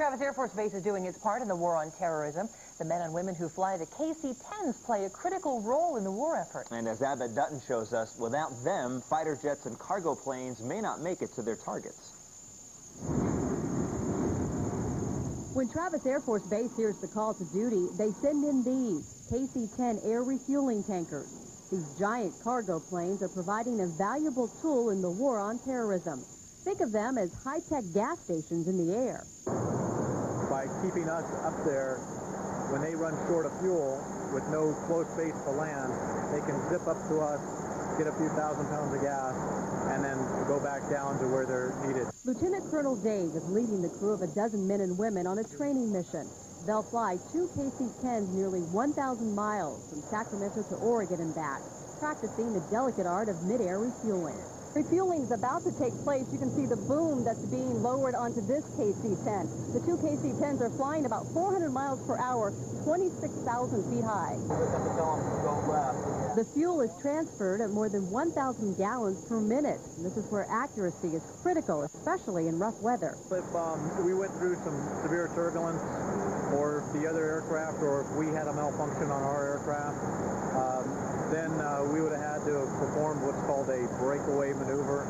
Travis Air Force Base is doing its part in the war on terrorism. The men and women who fly the KC-10s play a critical role in the war effort. And as Abbott Dutton shows us, without them, fighter jets and cargo planes may not make it to their targets. When Travis Air Force Base hears the call to duty, they send in these KC-10 air refueling tankers. These giant cargo planes are providing a valuable tool in the war on terrorism. Think of them as high-tech gas stations in the air. By keeping us up there, when they run short of fuel with no close base to land, they can zip up to us, get a few thousand pounds of gas, and then go back down to where they're needed. Lieutenant Colonel Dave is leading the crew of a dozen men and women on a training mission. They'll fly 2 KC-10s nearly 1,000 miles from Sacramento to Oregon and back, practicing the delicate art of mid-air refueling. Refueling is about to take place. You can see the boom that's being lowered onto this KC-10. The 2 KC-10s are flying about 400 miles per hour, 26,000 feet high. The fuel is transferred at more than 1,000 gallons per minute. And this is where accuracy is critical, especially in rough weather. If we went through some severe turbulence, or the other aircraft, or if we had a malfunction on our aircraft, then we would have had to perform what's called a breakaway maneuver,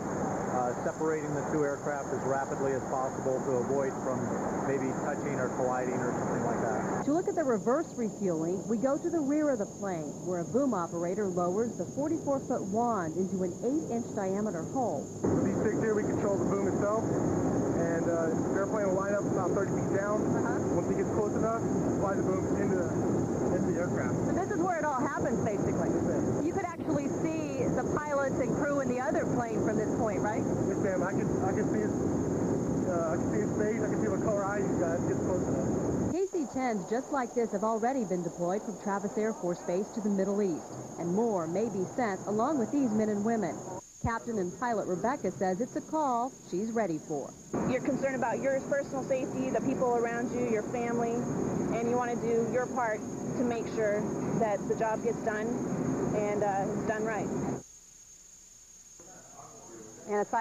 separating the two aircraft as rapidly as possible to avoid from maybe touching or colliding or something like that. To look at the reverse refueling, we go to the rear of the plane, where a boom operator lowers the 44-foot wand into an 8-inch diameter hole. With these sticks here, we control the boom itself, and the airplane will line up about 30 feet down. Once it gets close enough, fly the boom into the aircraft. So this is where it all happens, basically. You could actually see the pilots and crew in the other plane from this point, right? Yes, ma'am. I can see his face. I can see what color eye he's got. It gets close enough. KC-10s just like this have already been deployed from Travis Air Force Base to the Middle East, and more may be sent along with these men and women. Captain and pilot Rebecca says it's a call she's ready for. You're concerned about your personal safety, the people around you, your family, and you want to do your part to make sure that the job gets done and it's done right. And aside